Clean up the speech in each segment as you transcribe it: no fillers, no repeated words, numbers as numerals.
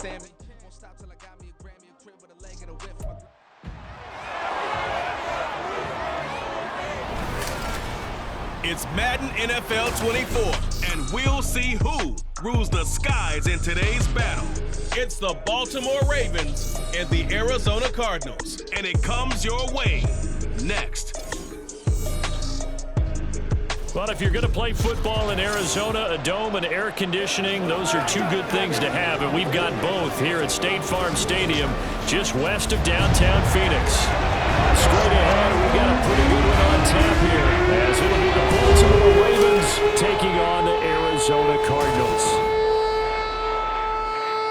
understand me. Won't stop till I got me a Grammy, a crib with a leg and a whip for my It's Madden NFL 24, and we'll see who rules the skies in today's battle. It's the Baltimore Ravens and the Arizona Cardinals, and it comes your way next. Well, if you're going to play football in Arizona, a dome and air conditioning, those are two good things to have, and we've got both here at State Farm Stadium, just west of downtown Phoenix. Straight ahead, we've got a pretty good one on tap here, as it'll be the Baltimore Ravens taking on the Arizona Cardinals.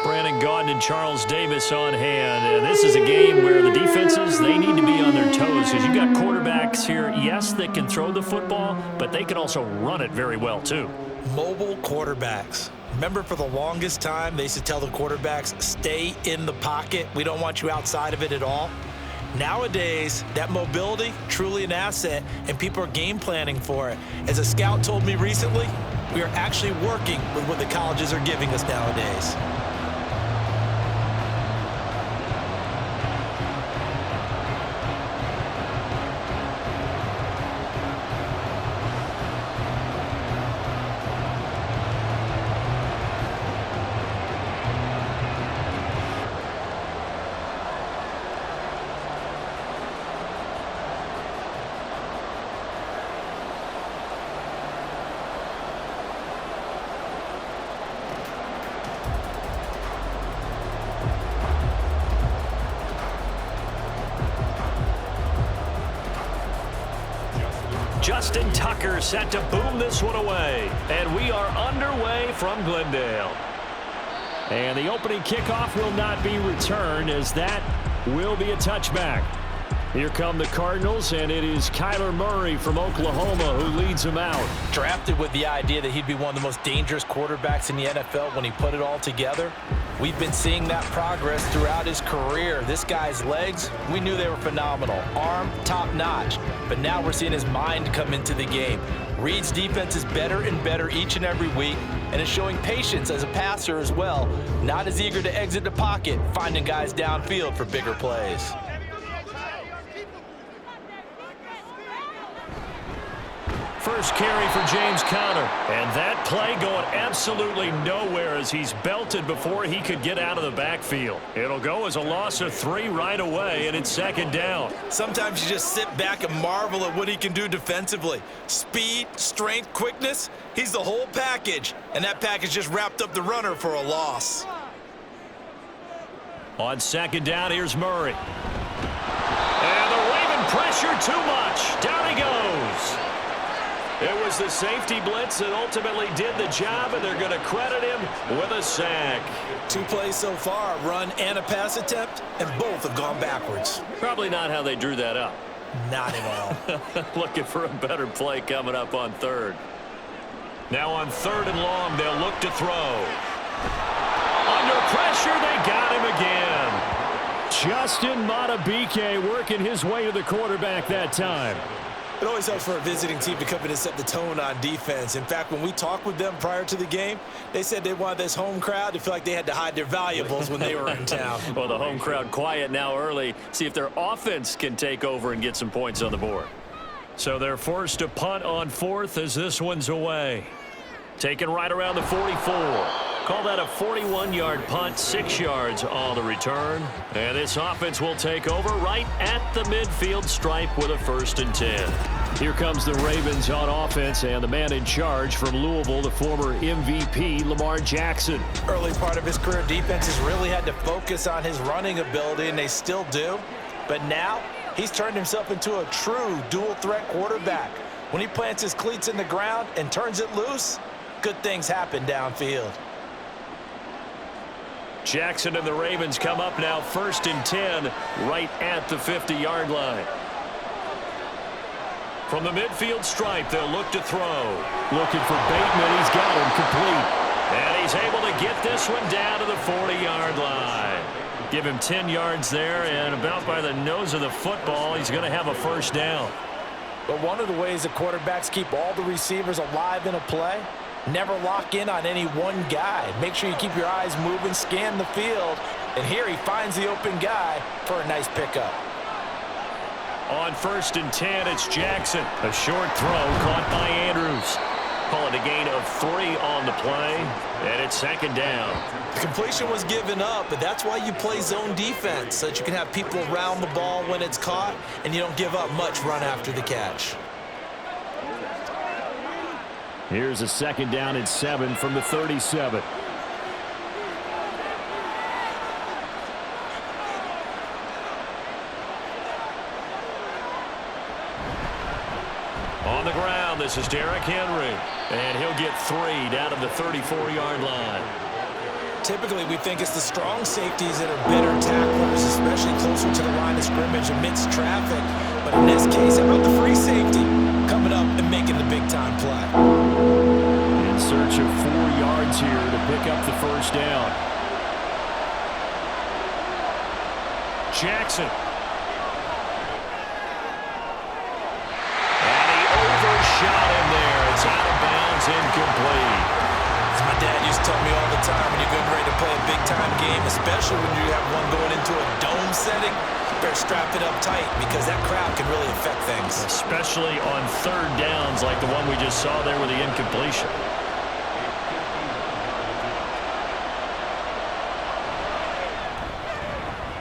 Brandon Gaudin and Charles Davis on hand, and this is a game where the defenses, they need to be on their toes, because you've got quarterbacks here, yes, that can throw the football, but they can also run it very well, too. Mobile quarterbacks. Remember, for the longest time, they used to tell the quarterbacks, stay in the pocket. We don't want you outside of it at all. Nowadays, that mobility, truly an asset, and people are game planning for it. As a scout told me recently, we are actually working with what the colleges are giving us nowadays. Justin Tucker set to boom this one away. And we are underway from Glendale. And the opening kickoff will not be returned, as that will be a touchback. Here come the Cardinals, and it is Kyler Murray from Oklahoma who leads them out. Drafted with the idea that he'd be one of the most dangerous quarterbacks in the NFL when he put it all together. We've been seeing that progress throughout his career. This guy's legs, we knew they were phenomenal. Arm, top-notch. But now we're seeing his mind come into the game. Reed's defense is better and better each and every week, and is showing patience as a passer as well. Not as eager to exit the pocket, finding guys downfield for bigger plays. First carry for James Conner. And that play going absolutely nowhere as he's belted before he could get out of the backfield. It'll go as a loss of 3 right away, and it's second down. Sometimes you just sit back and marvel at what he can do defensively. Speed, strength, quickness, he's the whole package. And that package just wrapped up the runner for a loss. On second down, here's Murray. And the Raven pressure too much. Down he goes. It was the safety blitz that ultimately did the job, and they're going to credit him with a sack. 2 plays so far, a run and a pass attempt, and both have gone backwards. Probably not how they drew that up. Not at all. Looking for a better play coming up on third. Now on third and long, they'll look to throw. Under pressure, they got him again. Justin Madubuike working his way to the quarterback that time. It always helps for a visiting team to come in and set the tone on defense. In fact, when we talked with them prior to the game, they said they wanted this home crowd to feel like they had to hide their valuables when they were in town. Well, the home crowd quiet now early. See if their offense can take over and get some points on the board. So they're forced to punt on fourth as this one's away. Taken right around the 44. Call that a 41-yard punt, 6 yards on the return. And this offense will take over right at the midfield stripe with a 1st and 10. Here comes the Ravens on offense, and the man in charge from Louisville, the former MVP, Lamar Jackson. Early part of his career, defenses really had to focus on his running ability, and they still do. But now, he's turned himself into a true dual-threat quarterback. When he plants his cleats in the ground and turns it loose, good things happen downfield. Jackson and the Ravens come up now 1st and 10 right at the 50-yard line. From the midfield stripe, they'll look to throw. Looking for Bateman. He's got him complete. And he's able to get this one down to the 40-yard line. Give him 10 yards there, and about by the nose of the football, he's going to have a 1st down. But one of the ways the quarterbacks keep all the receivers alive in a play Never lock in on any one guy. Make sure you keep your eyes moving, scan the field, and here he finds the open guy for a nice pickup. On 1st and 10, it's Jackson. A short throw caught by Andrews. Call it a gain of 3 on the play, and it's 2nd down. The completion was given up, but that's why you play zone defense, so that you can have people around the ball when it's caught, and you don't give up much run after the catch. Here's a 2nd down and 7 from the 37. On the ground, this is Derrick Henry, and he'll get 3 down at the 34-yard line. Typically, we think it's the strong safeties that are better tacklers, especially closer to the line of scrimmage amidst traffic. But in this case, how about the free safety coming up and making the big-time play? In search of 4 yards here to pick up the 1st down. Jackson. Shot him there. It's out of bounds, incomplete. As my dad used to tell me all the time, when you're getting ready to play a big-time game, especially when you have one going into a dome setting, you better strap it up tight because that crowd can really affect things. Especially on 3rd downs like the one we just saw there with the incompletion.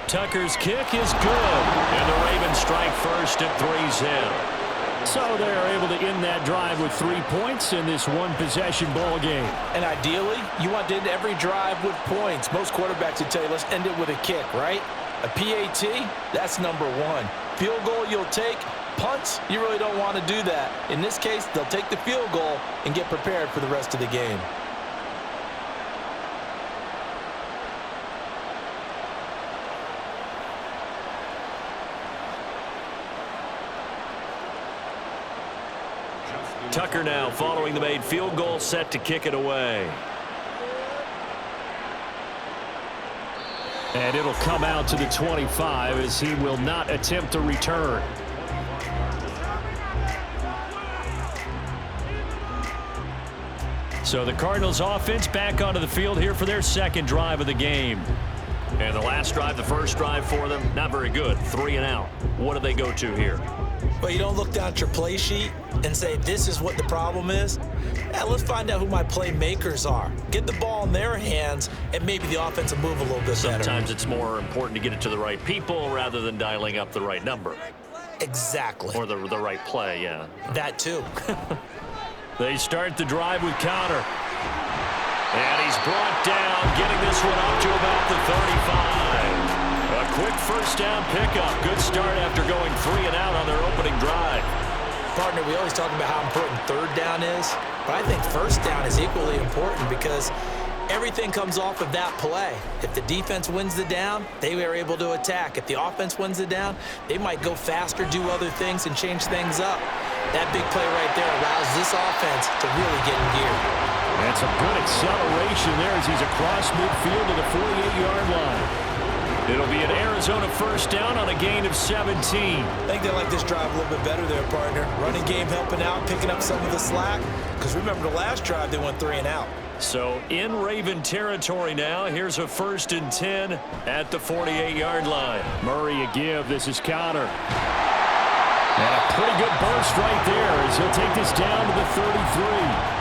Tucker's kick is good, and the Ravens strike first at 3-0. So they're able to end that drive with 3 points in this one-possession ball game. And ideally, you want to end every drive with points. Most quarterbacks would tell you, let's end it with a kick, right? A PAT, that's number 1. Field goal you'll take. Punts, you really don't want to do that. In this case, they'll take the field goal and get prepared for the rest of the game. Tucker now following the made field goal, set to kick it away. And it'll come out to the 25 as he will not attempt to return. So the Cardinals offense back onto the field here for their 2nd drive of the game. And the last drive, the first drive for them, not very good. 3 and out. What do they go to here? Well, you don't look down at your play sheet and say, this is what the problem is. Yeah, let's find out who my playmakers are. Get the ball in their hands, and maybe the offense will move a little bit better. Sometimes it's more important to get it to the right people rather than dialing up the right number. Exactly. Or the right play, yeah. That too. They start the drive with Connor. And he's brought down, getting this one up to about the 35. A quick 1st down pickup. Good start after going 3 and out on their opening drive. Partner, we always talk about how important 3rd down is, but I think 1st down is equally important because everything comes off of that play. If the defense wins the down, they are able to attack. If the offense wins the down, they might go faster, do other things, and change things up. That big play right there allows this offense to really get in gear. That's a good acceleration there as he's across midfield to the 48-yard line. It'll be an Arizona 1st down on a gain of 17. I think they like this drive a little bit better there, partner. Running game helping out, picking up some of the slack. Because remember the last drive, they went 3 and out. So in Raven territory now. Here's a 1st and 10 at the 48-yard line. Murray a give. This is Connor. And a pretty good burst right there as he'll take this down to the 33.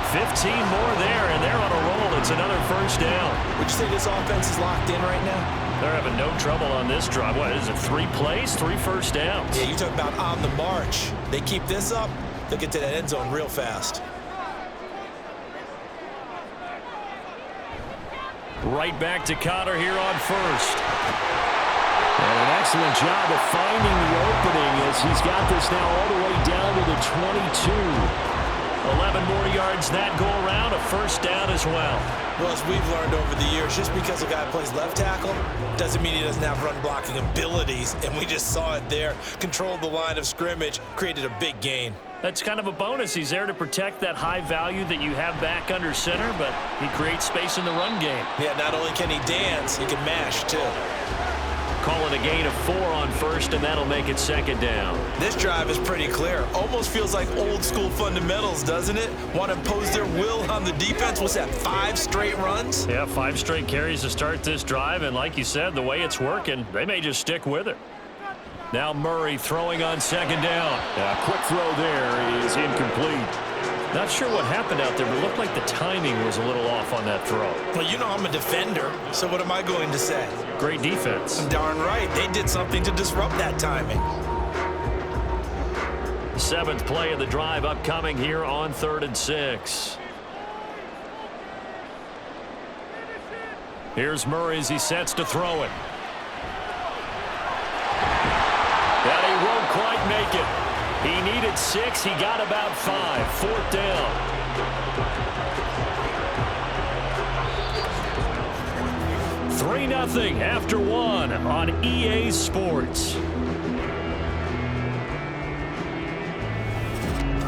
15 more there, and they're on a roll. It's another 1st down. Would you say this offense is locked in right now? They're having no trouble on this drive. What is it, 3 plays, 3 first downs? Yeah, you talk about on the march. They keep this up, they'll get to that end zone real fast. Right back to Connor here on 1st. And an excellent job of finding the opening as he's got this now all the way down to the 22. 11 more yards that go around, a 1st down as well. Well, as we've learned over the years, just because a guy plays left tackle doesn't mean he doesn't have run blocking abilities, and we just saw it there. Controlled the line of scrimmage, created a big gain. That's kind of a bonus. He's there to protect that high value that you have back under center, but he creates space in the run game. Yeah, not only can he dance, he can mash too. call it a gain of 4 on first, and that'll make it second down. This drive is pretty clear. Almost feels like old school fundamentals, doesn't it? Want to impose their will on the defense. What's that, 5 straight runs? Yeah, 5 straight carries to start this drive, and like you said, the way it's working, they may just stick with it. Now Murray throwing on second down. Quick throw there is incomplete. Not sure what happened out there, but it looked like the timing was a little off on that throw. Well, you know I'm a defender, so what am I going to say? Great defense. Darn right. They did something to disrupt that timing. 7th play of the drive upcoming here on 3rd and 6. Here's Murray as he sets to throw it. And he won't quite make it. He needed 6. He got about 5. 4th down. Three 0 after 1 on EA Sports.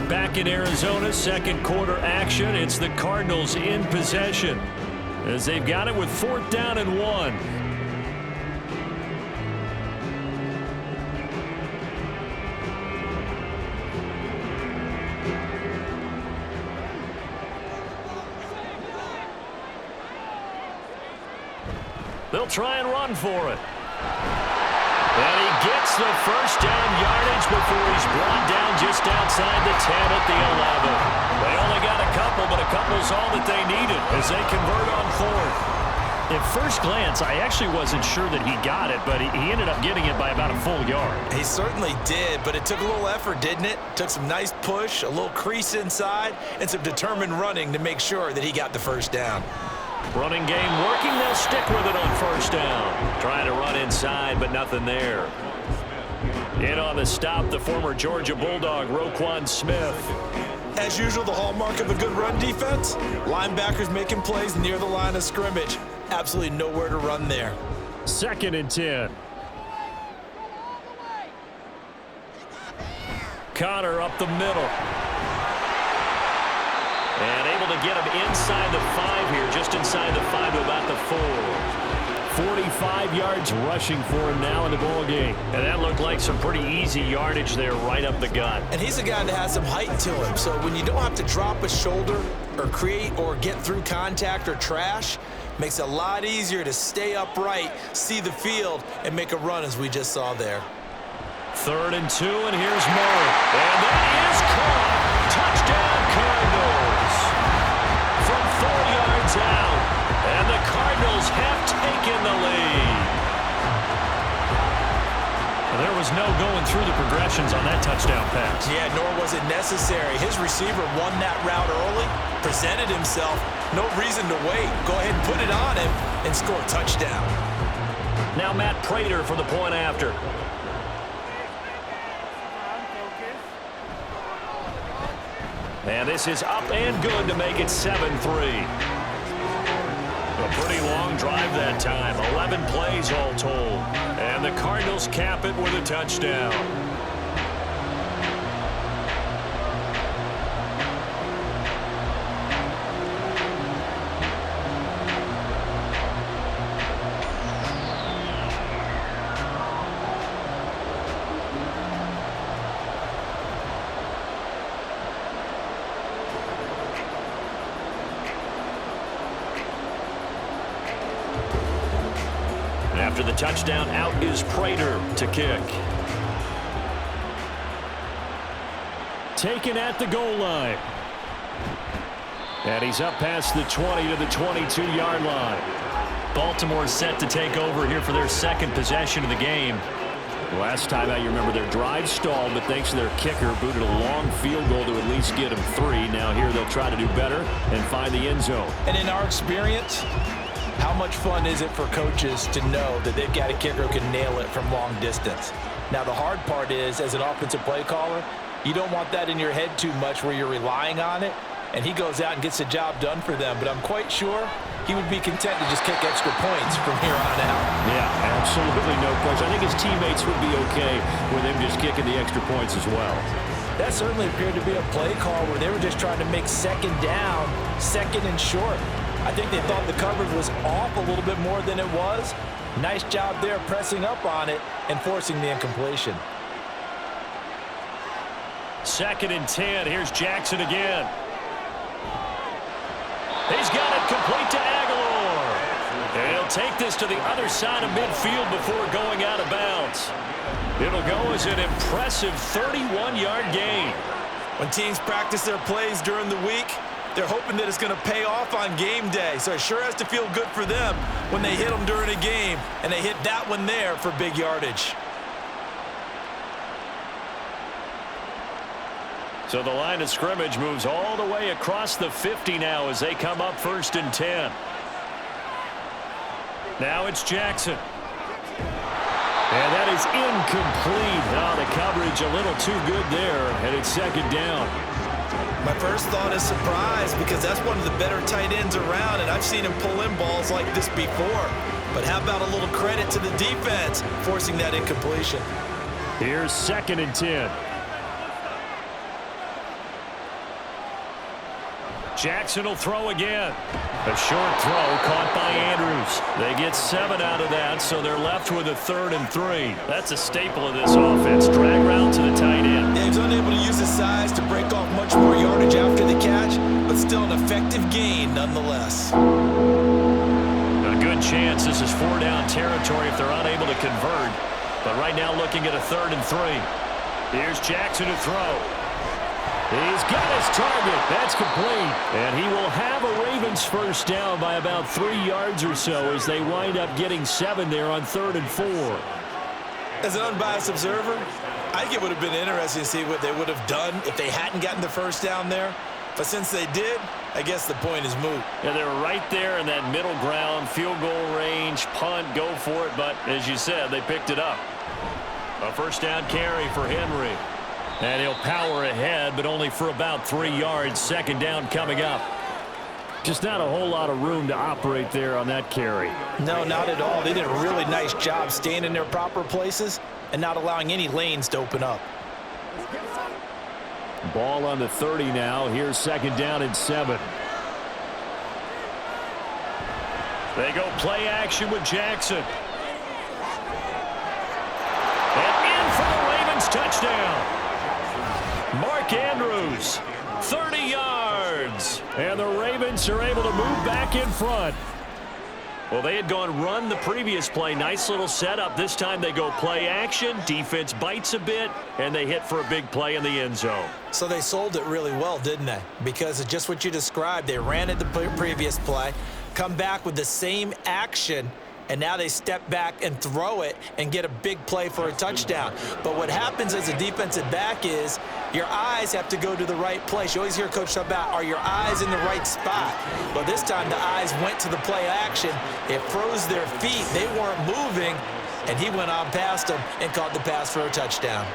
Back in Arizona, second quarter action. It's the Cardinals in possession as they've got it with 4th down and 1. They'll try and run for it. And he gets the first down yardage before he's brought down just outside the 10 at the 11. They only got a couple, but a couple's all that they needed as they convert on 4th. At first glance, I actually wasn't sure that he got it, but he ended up getting it by about a full yard. He certainly did, but it took a little effort, didn't it? Took some nice push, a little crease inside, and some determined running to make sure that he got the first down. Running game working. They'll stick with it on 1st down. Trying to run inside, but nothing there. In on the stop, the former Georgia Bulldog, Roquan Smith. As usual, the hallmark of a good run defense, linebackers making plays near the line of scrimmage. Absolutely nowhere to run there. 2nd and 10. Connor up the middle. And able to get him inside the 5 here, just inside the 5 to about the 4. 45 yards rushing for him now in the ball game. And that looked like some pretty easy yardage there right up the gut. And he's a guy that has some height to him, so when you don't have to drop a shoulder or create or get through contact or trash, makes it a lot easier to stay upright, see the field, and make a run as we just saw there. 3rd and 2, and here's Murray. And that is caught. Touchdown, Cardinals. From 4 yards out, and the Cardinals have taken the lead. There was no going through the progressions on that touchdown pass. Yeah, nor was it necessary. His receiver won that route early, presented himself, no reason to wait. Go ahead and put it on him and score a touchdown. Now Matt Prater for the point after. And this is up and good to make it 7-3. A pretty long drive that time. 11 plays all told. And the Cardinals cap it with a touchdown. After the touchdown, out is Prater to kick. Taken at the goal line. And he's up past the 20 to the 22-yard line. Baltimore set to take over here for their 2nd possession of the game. Last time out, you remember their drive stalled, but thanks to their kicker, booted a long field goal to at least get them 3. Now here they'll try to do better and find the end zone. And in our experience, how much fun is it for coaches to know that they've got a kicker who can nail it from long distance? Now, the hard part is, as an offensive play caller, you don't want that in your head too much where you're relying on it, and he goes out and gets the job done for them. But I'm quite sure he would be content to just kick extra points from here on out. Yeah, absolutely no question. I think his teammates would be okay with him just kicking the extra points as well. That certainly appeared to be a play call where they were just trying to make 2nd down, 2nd and short. I think they thought the coverage was off a little bit more than it was. Nice job there pressing up on it and forcing the incompletion. 2nd and 10. Here's Jackson again. He's got it complete to Aguilar. And he'll take this to the other side of midfield before going out of bounds. It'll go as an impressive 31-yard gain. When teams practice their plays during the week, they're hoping that it's going to pay off on game day. So it sure has to feel good for them when they hit them during a game, and they hit that one there for big yardage. So the line of scrimmage moves all the way across the 50 now as they come up 1st and 10. Now it's Jackson. And that is incomplete. Oh, the coverage a little too good there, and it's 2nd down. My first thought is surprise, because that's one of the better tight ends around, and I've seen him pull in balls like this before. But how about a little credit to the defense forcing that incompletion? Here's 2nd and 10. Jackson will throw again. A short throw caught by Andrews. They get 7 out of that, so they're left with a 3rd and 3. That's a staple of this offense. Drag route to the tight end. Yeah, he's unable to use his size to break off much more yardage after the catch, but still an effective gain nonetheless. A good chance this is 4-down territory if they're unable to convert. But right now looking at a 3rd and 3. Here's Jackson to throw. He's got his target. That's complete. And he will have a Ravens first down by about 3 yards or so as they wind up getting 7 there on 3rd and 4. As an unbiased observer, I think it would have been interesting to see what they would have done if they hadn't gotten the first down there. But since they did, I guess the point is moot. Yeah, they were right there in that middle ground, field goal range, punt, go for it. But as you said, they picked it up. A first down carry for Henry. And he'll power ahead, but only for about 3 yards. 2nd down coming up. Just not a whole lot of room to operate there on that carry. No, not at all. They did a really nice job staying in their proper places and not allowing any lanes to open up. Ball on the 30 now. Here's 2nd down and 7. They go play action with Jackson. And in for the Ravens touchdown. Mark Andrews, 30 yards. And the Ravens are able to move back in front. Well, they had gone run the previous play. Nice little setup. This time they go play action. Defense bites a bit, and they hit for a big play in the end zone. So they sold it really well, didn't they? Because of just what you described. They ran it the previous play, come back with the same action, and now they step back and throw it and get a big play for a touchdown. But what happens as a defensive back is your eyes have to go to the right place. You always hear Coach talk about, are your eyes in the right spot? Well, this time the eyes went to the play action. It froze their feet. They weren't moving, and he went on past them and caught the pass for a touchdown.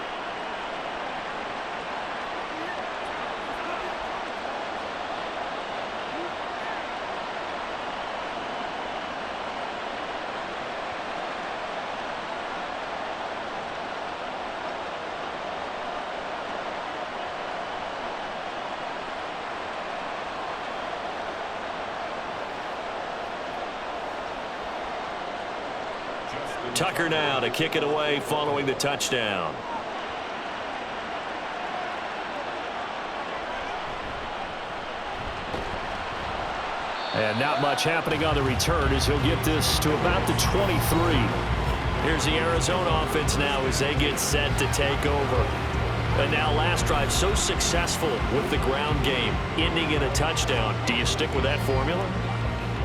Tucker now to kick it away following the touchdown. And not much happening on the return as he'll get this to about the 23. Here's the Arizona offense now as they get set to take over. And now last drive so successful with the ground game, ending in a touchdown. Do you stick with that formula?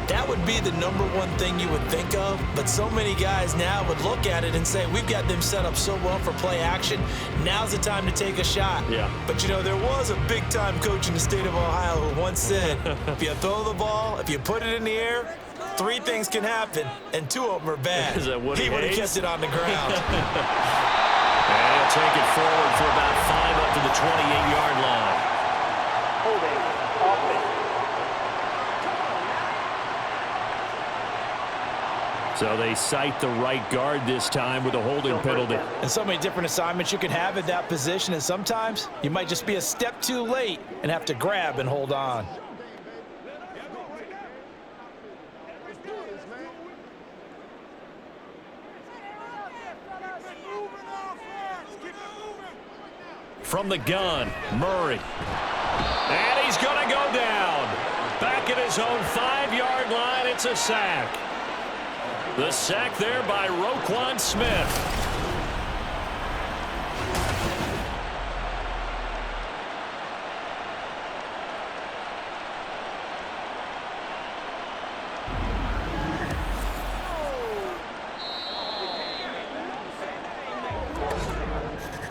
That would be the #1 thing you would think of, but so many guys now would look at it and say, we've got them set up so well for play action. Now's the time to take a shot. Yeah. But, you know, there was a big-time coach in the state of Ohio who once said, if you throw the ball, if you put it in the air, 3 things can happen, and 2 of them are bad. Is that what he would have kept it on the ground. And he'll take it forward for about 5 up to the 28-yard line. Holding offense. So they cite the right guard this time with a holding penalty. And so many different assignments you can have at that position, and sometimes you might just be a step too late and have to grab and hold on. from the gun. Murray. And he's going to go down. Back at his own 5-yard line, it's a sack. The sack there by Roquan Smith.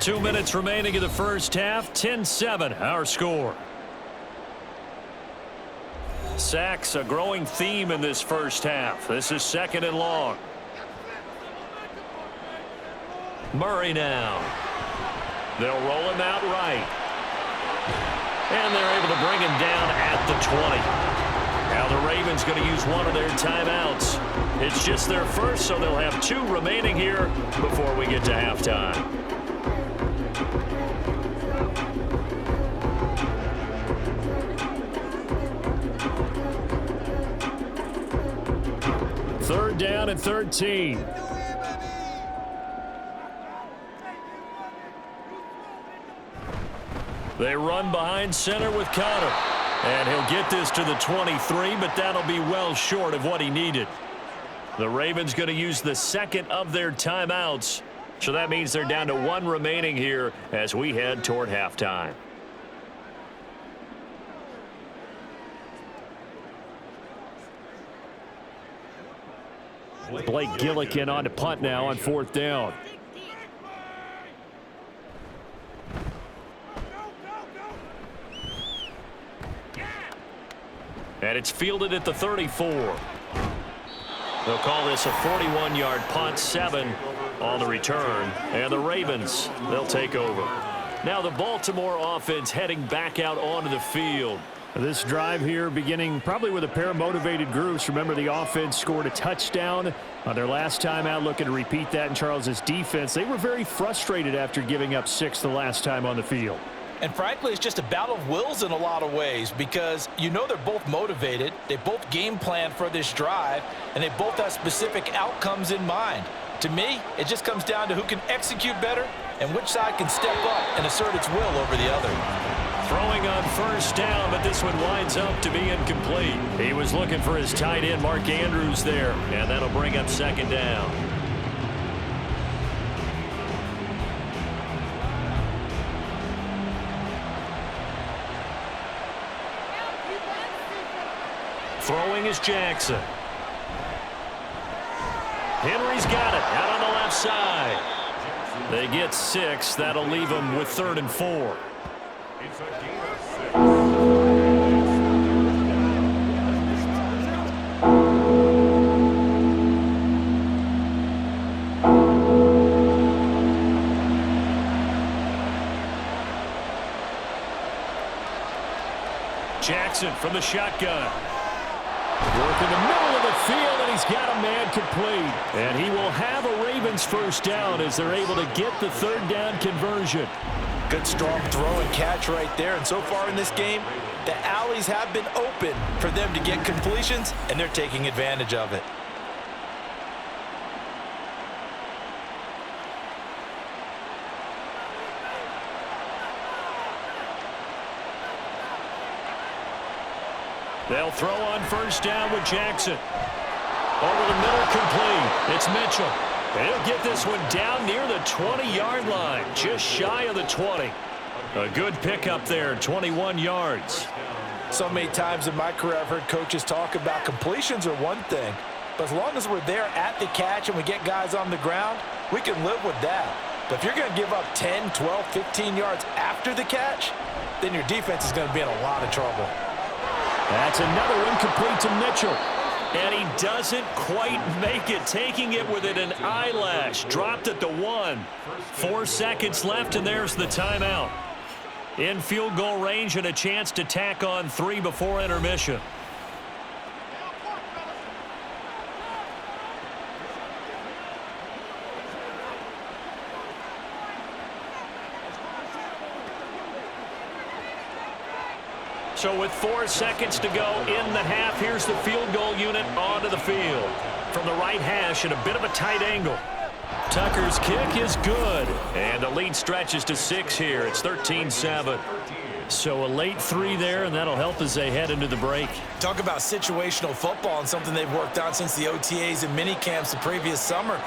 Two minutes remaining in the first half. 10-7, our score. Sacks, a growing theme in this first half. This is 2nd and long. Murray now. They'll roll him out right. And they're able to bring him down at the 20. Now the Ravens going to use one of their timeouts. It's just their first, so they'll have 2 remaining here before we get to halftime. Third down and 13. They run behind center with Connor. And he'll get this to the 23, but that'll be well short of what he needed. The Ravens going to use the 2nd of their timeouts. So that means they're down to 1 remaining here as we head toward halftime. Blake Gillikin on to punt now on 4th down. And it's fielded at the 34. They'll call this a 41-yard punt, 7 on the return. And the Ravens, they'll take over. Now the Baltimore offense heading back out onto the field. This drive here beginning probably with a pair of motivated groups. Remember, the offense scored a touchdown on their last time out, looking to repeat that in Charles's defense. They were very frustrated after giving up 6 the last time on the field. And frankly, it's just a battle of wills in a lot of ways because you know they're both motivated. They both game plan for this drive, and they both have specific outcomes in mind. To me, it just comes down to who can execute better and which side can step up and assert its will over the other. Throwing on 1st down, but this one winds up to be incomplete. He was looking for his tight end, Mark Andrews, there, and that'll bring up 2nd down. Throwing is Jackson. Henry's got it out on the left side. They get 6. That'll leave them with 3rd and 4. Jackson from the shotgun. Work in the middle of the field, and he's got a man complete. And he will have a Ravens 1st down as they're able to get the 3rd down conversion. Good strong throw and catch right there. And so far in this game, the alleys have been open for them to get completions, and they're taking advantage of it. They'll throw on 1st down with Jackson. Over the middle, complete. It's Mitchell. And he'll get this one down near the 20-yard line, just shy of the 20. A good pickup there, 21 yards. So many times in my career I've heard coaches talk about completions are one thing, but as long as we're there at the catch and we get guys on the ground, we can live with that. But if you're going to give up 10, 12, 15 yards after the catch, then your defense is going to be in a lot of trouble. That's another incomplete to Mitchell. And he doesn't quite make it, taking it within an eyelash. Dropped at the 1. 4 seconds left, and there's the timeout. In field goal range and a chance to tack on 3 before intermission. So with 4 seconds to go in the half, here's the field goal unit onto the field. From the right hash at a bit of a tight angle. Tucker's kick is good. And the lead stretches to 6 here. It's 13-7. So a late 3 there, and that'll help as they head into the break. Talk about situational football and something they've worked on since the OTAs and mini camps the previous summer.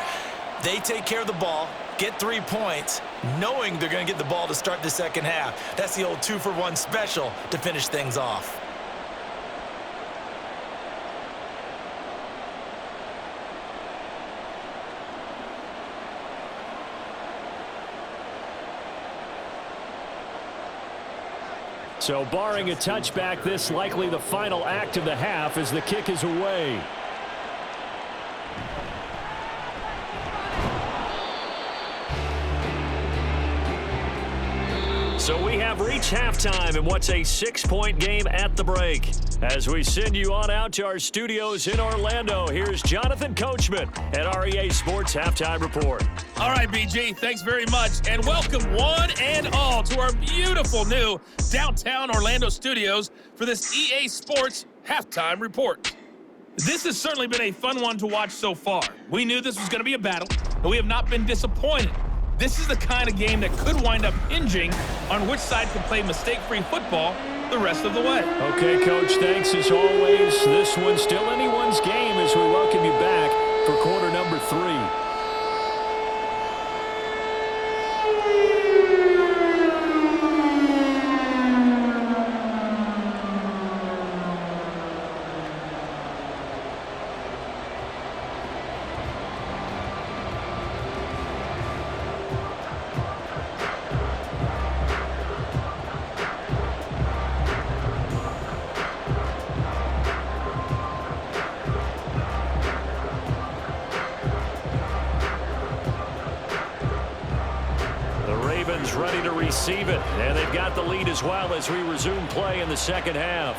They take care of the ball, get 3 points, knowing they're going to get the ball to start the second half. That's the old 2-for-1 special to finish things off. So barring a touchback, this likely the final act of the half as the kick is away. So we have reached halftime in what's a 6-point game at the break. As we send you on out to our studios in Orlando, here's Jonathan Coachman at REA Sports Halftime Report. All right, BG, thanks very much. And welcome one and all to our beautiful new downtown Orlando studios for this EA Sports Halftime Report. This has certainly been a fun one to watch so far. We knew this was going to be a battle, but we have not been disappointed. This is the kind of game that could wind up hinging on which side can play mistake-free football the rest of the way. Okay, Coach, thanks as always. This one's still anyone's game as we welcome you back for quarter number 3. Ready to receive it, and they've got the lead as well as we resume play in the second half.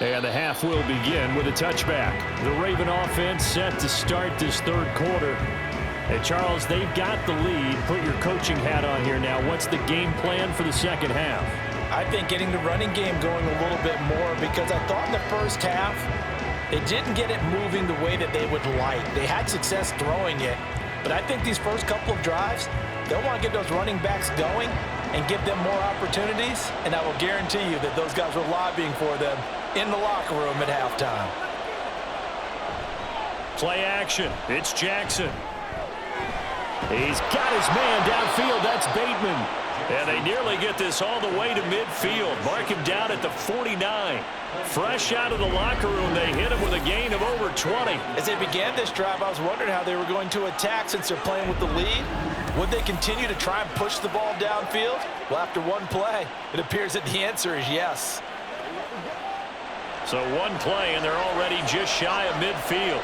And the half will begin with a touchback. The Raven offense set to start this third quarter. And Charles, they've got the lead. Put your coaching hat on here now. What's the game plan for the second half? I think getting the running game going a little bit more, because I thought in the first half they didn't get it moving the way that they would like. They had success throwing it, but I think these first couple of drives, they'll want to get those running backs going and give them more opportunities, and I will guarantee you that those guys were lobbying for them in the locker room at halftime. Play action. It's Jackson. He's got his man downfield. That's Bateman. And they nearly get this all the way to midfield. Mark him down at the 49. Fresh out of the locker room, they hit him with a gain of over 20. As they began this drive, I was wondering how they were going to attack since they're playing with the lead. Would they continue to try and push the ball downfield? Well, after one play, it appears that the answer is yes. So one play, and they're already just shy of midfield.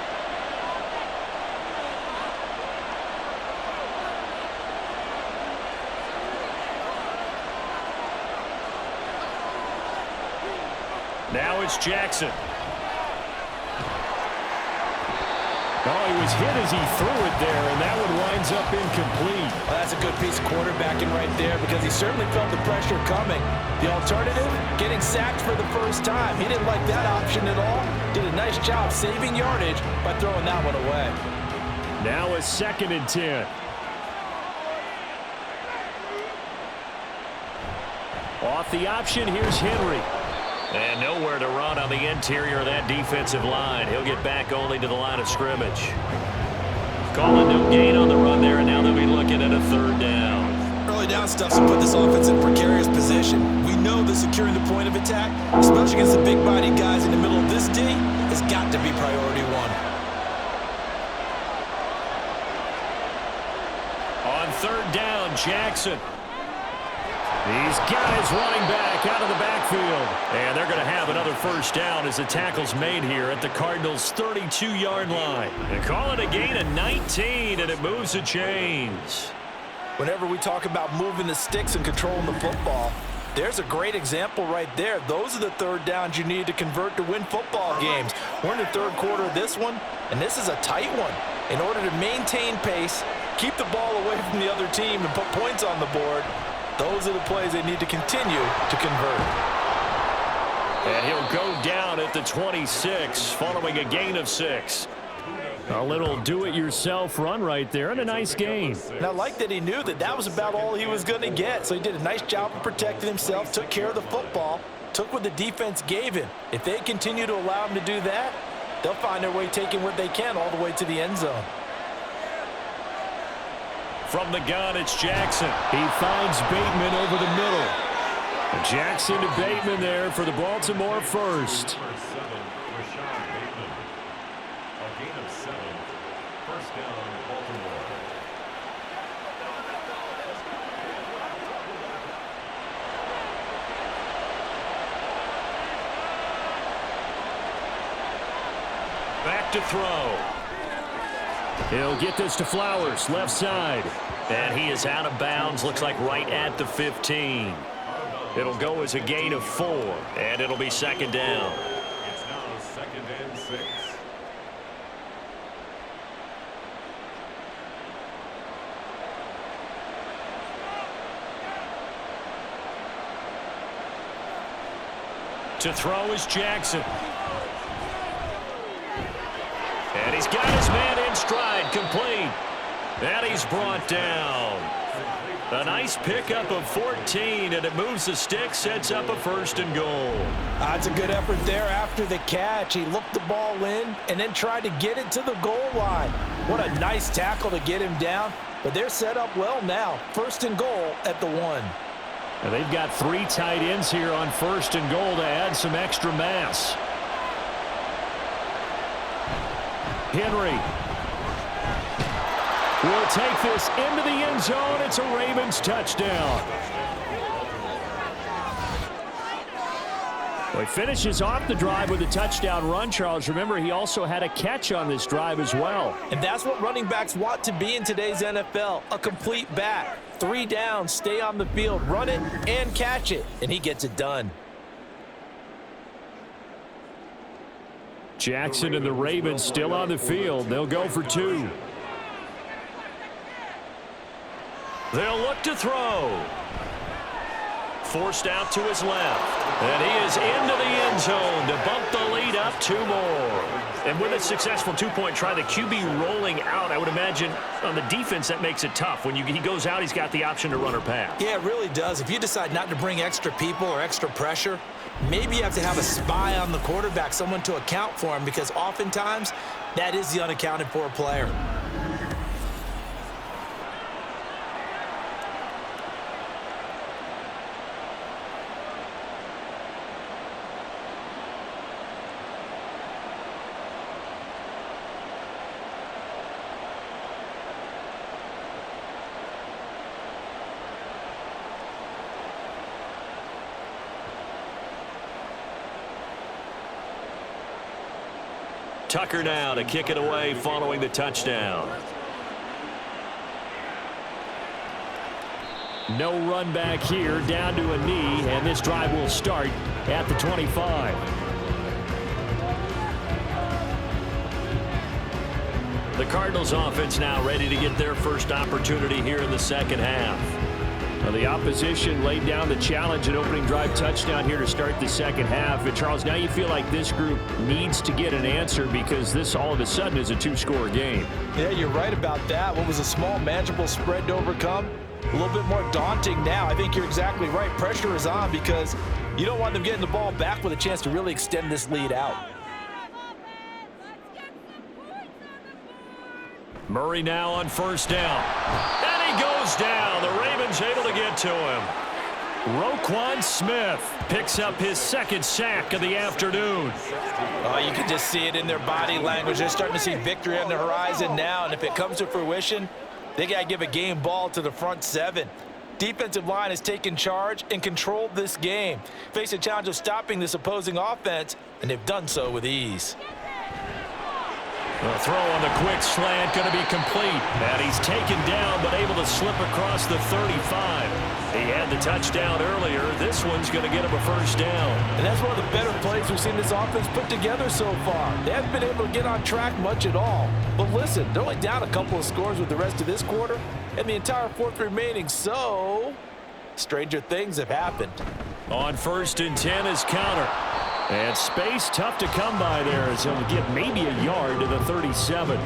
Now it's Jackson. Oh, he was hit as he threw it there, and that one winds up incomplete. Well, that's a good piece of quarterbacking right there, because he certainly felt the pressure coming. The alternative, getting sacked for the first time. He didn't like that option at all. Did a nice job saving yardage by throwing that one away. Now a 2nd and 10. Off the option, here's Henry. And nowhere to run on the interior of that defensive line. He'll get back only to the line of scrimmage. Calling no gain on the run there, and now they'll be looking at a 3rd down. Early down stuff's to put this offense in precarious position. We know that securing the point of attack, especially against the big-bodied guys in the middle of this D, has got to be priority 1. On 3rd down, Jackson. He's got his running back out of the backfield. And they're going to have another 1st down as the tackle's made here at the Cardinals' 32-yard line. They call it a gain of 19, and it moves the chains. Whenever we talk about moving the sticks and controlling the football, there's a great example right there. Those are the 3rd downs you need to convert to win football games. We're in the 3rd quarter of this one, and this is a tight one. In order to maintain pace, keep the ball away from the other team, and put points on the board, those are the plays they need to continue to convert. And he'll go down at the 26 following a gain of 6. A little do-it-yourself run right there and a nice gain. And I like that he knew that that was about all he was going to get. So he did a nice job of protecting himself, took care of the football, took what the defense gave him. If they continue to allow him to do that, they'll find their way taking what they can all the way to the end zone. From the gun, it's Jackson. He finds Bateman over the middle. Jackson to Bateman there for the Baltimore first. Back to throw. He'll get this to Flowers, left side. And he is out of bounds, looks like right at the 15. It'll go as a gain of 4, and it'll be second down. It's now 2nd and 6. To throw is Jackson. And he's got his man in stride, complete. And he's brought down. A nice pickup of 14, and it moves the stick, sets up a 1st and goal. That's a good effort there after the catch. He looked the ball in and then tried to get it to the goal line. What a nice tackle to get him down. But they're set up well now. 1st and goal at the 1. Now they've got 3 tight ends here on 1st and goal to add some extra mass. Henry will take this into the end zone. It's a Ravens touchdown. Well, he finishes off the drive with a touchdown run, Charles. Remember, he also had a catch on this drive as well. And that's what running backs want to be in today's NFL, a complete back. 3 downs, stay on the field, run it, and catch it. And he gets it done. Jackson and the Ravens still on the field. They'll go for 2. They'll look to throw. Forced out to his left. And he is into the end zone to bump the lead up 2 more. And with a successful 2-point try, the QB rolling out, I would imagine on the defense that makes it tough. When he goes out, he's got the option to run or pass. Yeah, it really does. If you decide not to bring extra people or extra pressure, maybe you have to have a spy on the quarterback, someone to account for him, because oftentimes that is the unaccounted for player. Tucker now to kick it away following the touchdown. No run back here, down to a knee, and this drive will start at the 25. The Cardinals offense now ready to get their first opportunity here in the second half. Well, the opposition laid down the challenge at opening drive touchdown here to start the second half. And Charles, now you feel like this group needs to get an answer because this all of a sudden is a 2-score game. Yeah, you're right about that. What was a small, manageable spread to overcome, a little bit more daunting now. I think you're exactly right. Pressure is on because you don't want them getting the ball back with a chance to really extend this lead out. Murray now on 1st down. And he goes down. The Ravens able to get to him. Roquan Smith picks up his 2nd sack of the afternoon. Oh, you can just see it in their body language. They're starting to see victory on the horizon now, and if it comes to fruition, they got to give a game ball to the front 7. Defensive line has taken charge and controlled this game. Face a challenge of stopping this opposing offense, and they've done so with ease. The throw on the quick slant going to be complete. And he's taken down but able to slip across the 35. He had the touchdown earlier. This one's going to get him a 1st down. And that's one of the better plays we've seen this offense put together so far. They haven't been able to get on track much at all. But listen, they're only down a couple of scores with the rest of this quarter and the entire 4th remaining. So, stranger things have happened. On 1st and 10 is counter. And space tough to come by there as he'll get maybe a yard to the 37.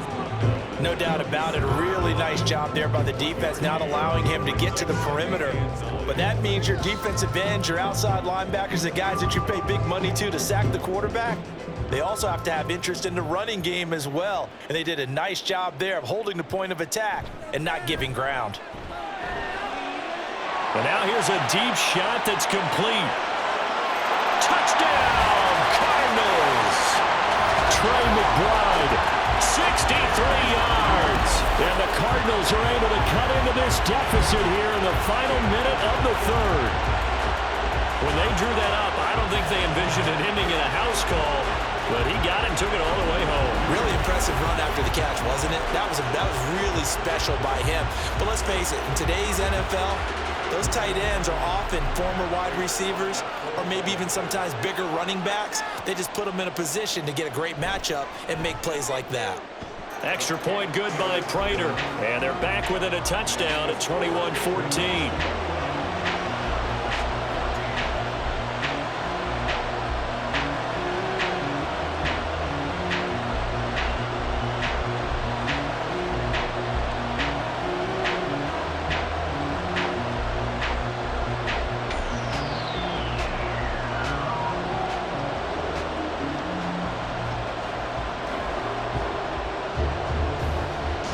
No doubt about it. A really nice job there by the defense, not allowing him to get to the perimeter. But that means your defensive ends, your outside linebackers, the guys that you pay big money to sack the quarterback, they also have to have interest in the running game as well. And they did a nice job there of holding the point of attack and not giving ground. But now here's a deep shot that's complete. Touchdown, Cardinals! Trey McBride, 63 yards. And the Cardinals are able to cut into this deficit here in the final minute of the third. When they drew that up, I don't think they envisioned it ending in a house call, but he got it and took it all the way home. Really impressive run after the catch, wasn't it? That was really special by him. But let's face it, in today's NFL, those tight ends are often former wide receivers or maybe even sometimes bigger running backs. They just put them in a position to get a great matchup and make plays like that. Extra point good by Prater. And they're back within a touchdown at 21-14.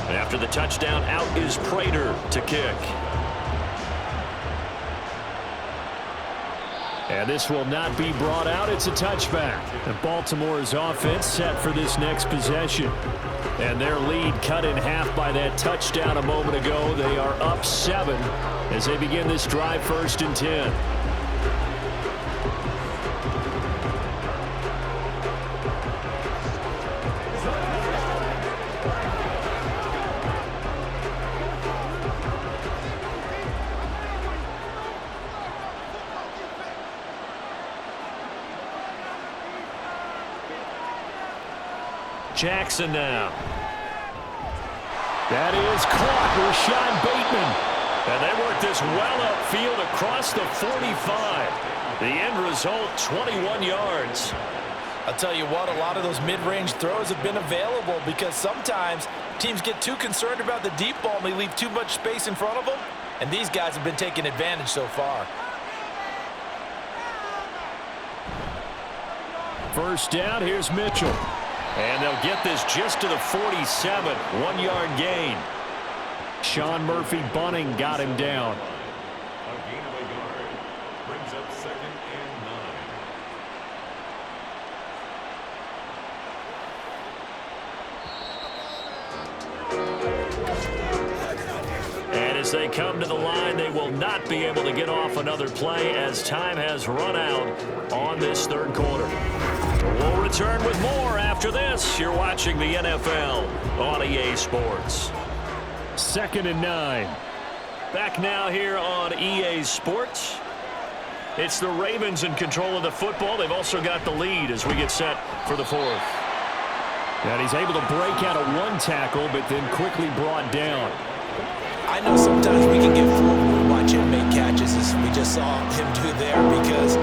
After the touchdown, out is Prater to kick. And this will not be brought out. It's a touchback. And Baltimore's offense set for this next possession. And their lead cut in half by that touchdown a moment ago. They are up 7 as they begin this drive, 1st and 10. Jackson now. That is caught. Rashawn Bateman. And they work this well upfield across the 45. The end result, 21 yards. I'll tell you what, a lot of those mid-range throws have been available because sometimes teams get too concerned about the deep ball and they leave too much space in front of them. And these guys have been taking advantage so far. First down, here's Mitchell. And they'll get this just to the 47, 1-yard gain. Sean Murphy Bunning got him down. A gain of a yard brings up 2nd and 9. And as they come to the line, they will not be able to get off another play as time has run out on this third quarter. We'll return with more after this. You're watching the NFL on EA Sports. 2nd and 9. Back now here on EA Sports. It's the Ravens in control of the football. They've also got the lead as we get set for the 4th. And he's able to break out of one tackle, but then quickly brought down. I know sometimes we can get fooled when we watch him make catches, as we just saw him do there, because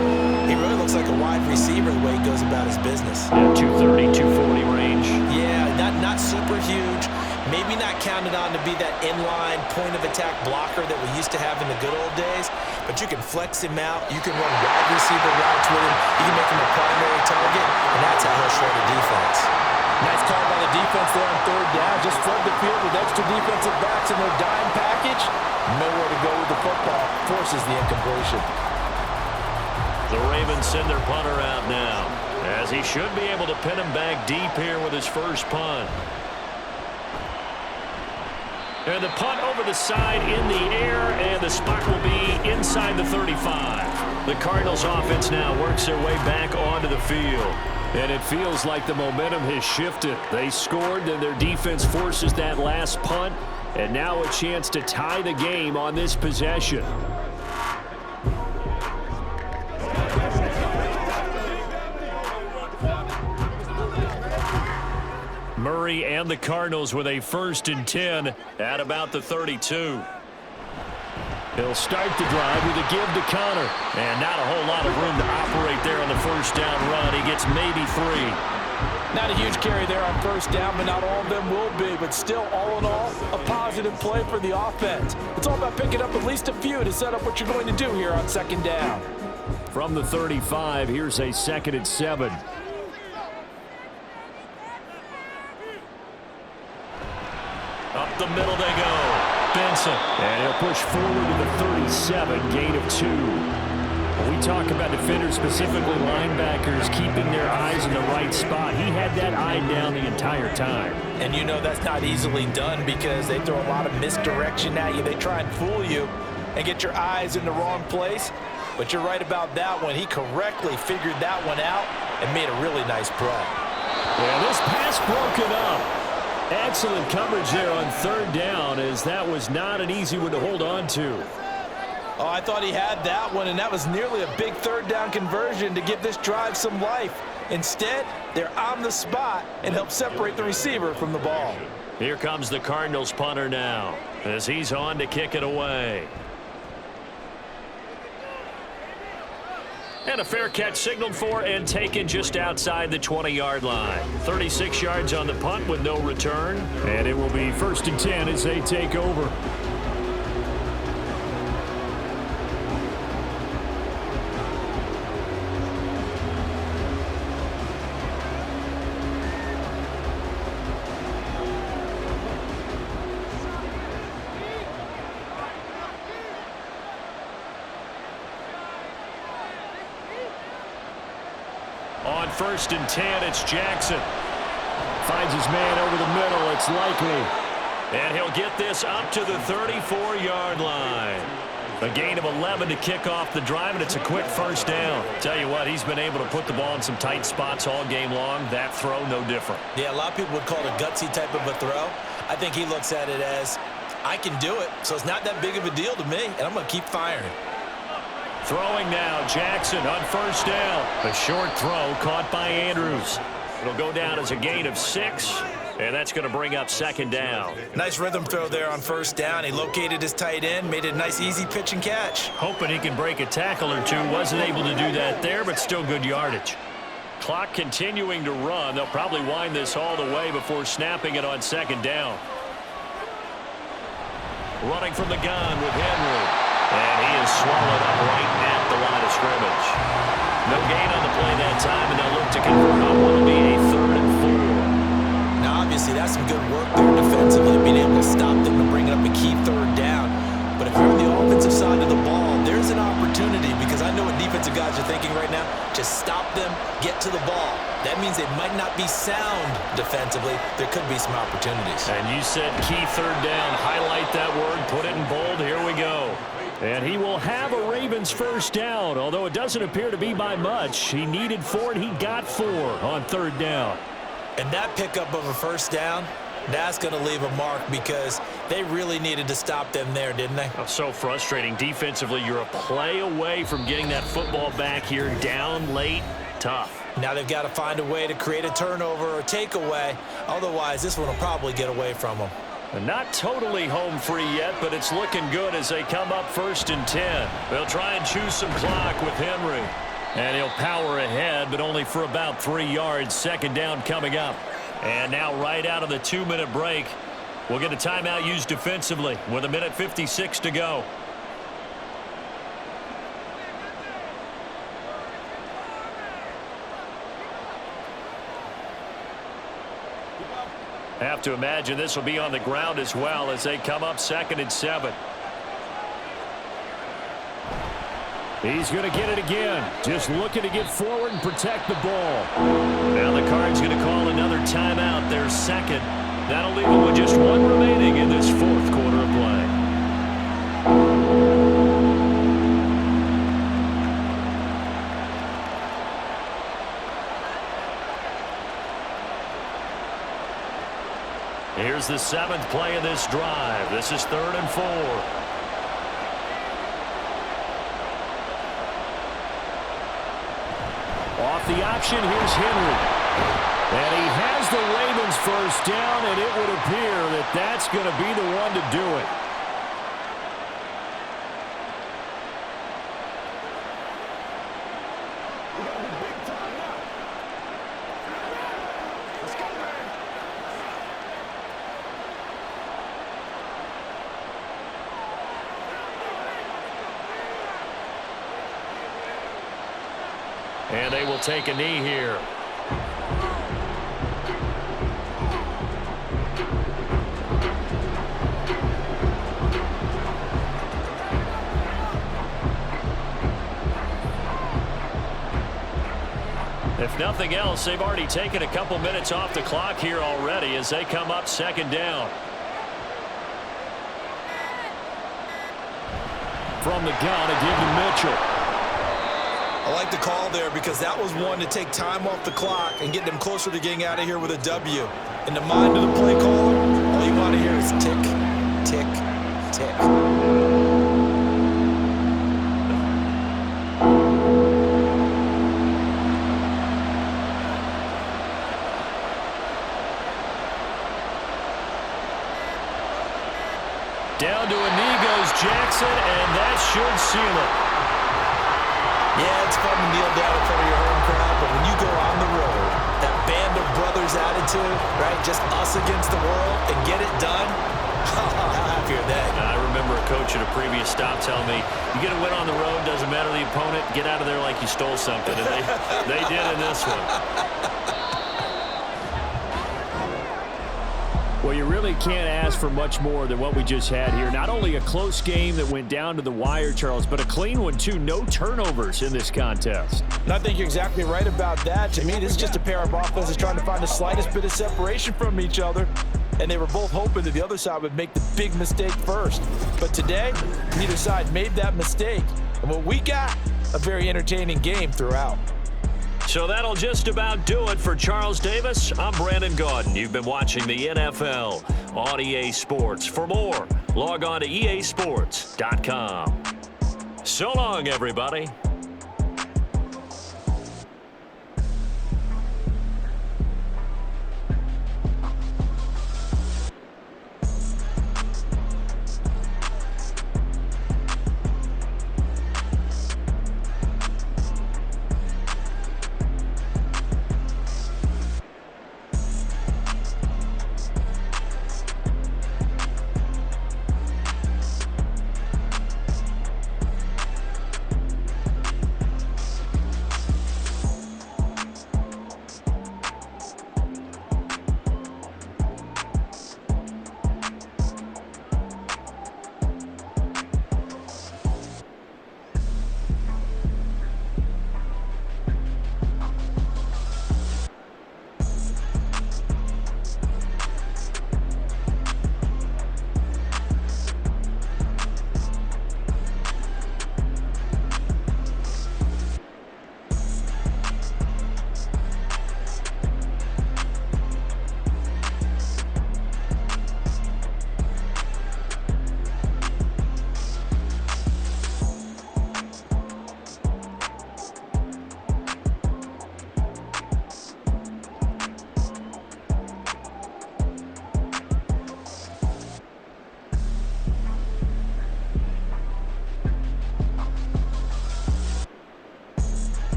he really looks like a wide receiver the way he goes about his business. Yeah, 230, 240 range. Yeah, not super huge. Maybe not counted on to be that inline point-of-attack blocker that we used to have in the good old days, but you can flex him out. You can run wide receiver routes with him. You can make him a primary target, and that's how he'll shred a defense. Nice call by the defense there on 3rd down. Just flood the field with extra defensive backs in their dime package. Nowhere to go with the football. Forces the incompletion. The Ravens send their punter out now, as he should be able to pin him back deep here with his first punt. And the punt over the side in the air, and the spot will be inside the 35. The Cardinals offense now works their way back onto the field. And it feels like the momentum has shifted. They scored, then their defense forces that last punt, and now a chance to tie the game on this possession. Murray and the Cardinals with a 1st and 10 at about the 32. He'll start the drive with a give to Connor. And not a whole lot of room to operate there on the first down run. He gets maybe 3. Not a huge carry there on first down, but not all of them will be. But still, all in all, a positive play for the offense. It's all about picking up at least a few to set up what you're going to do here on second down. From the 35, here's a 2nd and 7. Up the middle they go. Benson. And he'll push forward to the 37, gain of 2. When we talk about defenders, specifically linebackers, keeping their eyes in the right spot, he had that eye down the entire time. And you know that's not easily done because they throw a lot of misdirection at you. They try and fool you and get your eyes in the wrong place. But you're right about that one. He correctly figured that one out and made a really nice play. Yeah, this pass broken up. Excellent coverage there on 3rd down, as that was not an easy one to hold on to. Oh, I thought he had that one, and that was nearly a big 3rd down conversion to give this drive some life. Instead, they're on the spot and help separate the receiver from the ball. Here comes the Cardinals punter now as he's on to kick it away. And a fair catch signaled for and taken just outside the 20-yard line. 36 yards on the punt with no return. And it will be 1st and 10 as they take over. On 1st and 10, it's Jackson. Finds his man over the middle. It's Likely. And he'll get this up to the 34-yard line. A gain of 11 to kick off the drive, and it's a quick 1st down. Tell you what, he's been able to put the ball in some tight spots all game long. That throw, no different. Yeah, a lot of people would call it a gutsy type of a throw. I think he looks at it as, I can do it, so it's not that big of a deal to me, and I'm going to keep firing. Throwing now, Jackson on 1st down. A short throw caught by Andrews. It'll go down as a gain of 6, and that's going to bring up 2nd down. Nice rhythm throw there on 1st down. He located his tight end, made it a nice, easy pitch and catch. Hoping he can break a tackle or two. Wasn't able to do that there, but still good yardage. Clock continuing to run. They'll probably wind this all the way before snapping it on 2nd down. Running from the gun with Henry. And he is swallowed up right at the line of scrimmage. No gain on the play that time, and they'll look to convert on what will be a 3rd and 4. Now, obviously, that's some good work there defensively, being able to stop them and bring up a key 3rd down. But if you're on the offensive side of the ball, there's an opportunity, because I know what defensive guys are thinking right now. Just stop them, get to the ball. That means they might not be sound defensively. There could be some opportunities. And you said key 3rd down. Highlight that word, put it in bold. Here we go. And he will have a Ravens 1st down, although it doesn't appear to be by much. He needed 4, and he got 4 on 3rd down. And that pickup of a 1st down, that's going to leave a mark because they really needed to stop them there, didn't they? Oh, so frustrating. Defensively, you're a play away from getting that football back here down late. Tough. Now they've got to find a way to create a turnover or takeaway. Otherwise, this one will probably get away from them. Not totally home free yet, but it's looking good as they come up 1st and 10. They'll try and choose some clock with Henry. And he'll power ahead, but only for about 3 yards. 2nd down coming up. And now right out of the 2-minute break, we'll get a timeout used defensively with 1:56 to go. Have to imagine this will be on the ground as well as they come up 2nd and 7. He's going to get it again. Just looking to get forward and protect the ball. Now the Cards going to call another timeout, their 2nd. That'll leave them with just 1 remaining in this 4th quarter of play. Here's the 7th play of this drive. This is 3rd and 4. Off the option, here's Henry. And he has the Ravens 1st down, and it would appear that that's going to be the one to do it. And they will take a knee here. If nothing else, they've already taken a couple minutes off the clock here already as they come up second down. From the gun, a give to Mitchell. I like the call there because that was one to take time off the clock and get them closer to getting out of here with a W. In the mind of the play caller, all you want to hear is tick, tick, tick. Down to a knee goes Jackson, and that should seal it. Yeah, it's fun to kneel down in front of your home crowd, but when you go on the road, that band of brothers attitude, right, just us against the world, and get it done, how happy are they? I remember a coach at a previous stop telling me, you get a win on the road, doesn't matter the opponent, get out of there like you stole something, and they did in this one. Well, you really can't ask for much more than what we just had here. Not only a close game that went down to the wire, Charles, but a clean one, too. No turnovers in this contest. And I think you're exactly right about that. To me, this is just a pair of offenses trying to find the slightest bit of separation from each other. And they were both hoping that the other side would make the big mistake first. But today, neither side made that mistake. And what we got, a very entertaining game throughout. So that'll just about do it for Charles Davis. I'm Brandon Gaudin. You've been watching the NFL on EA Sports. For more, log on to easports.com. So long, everybody.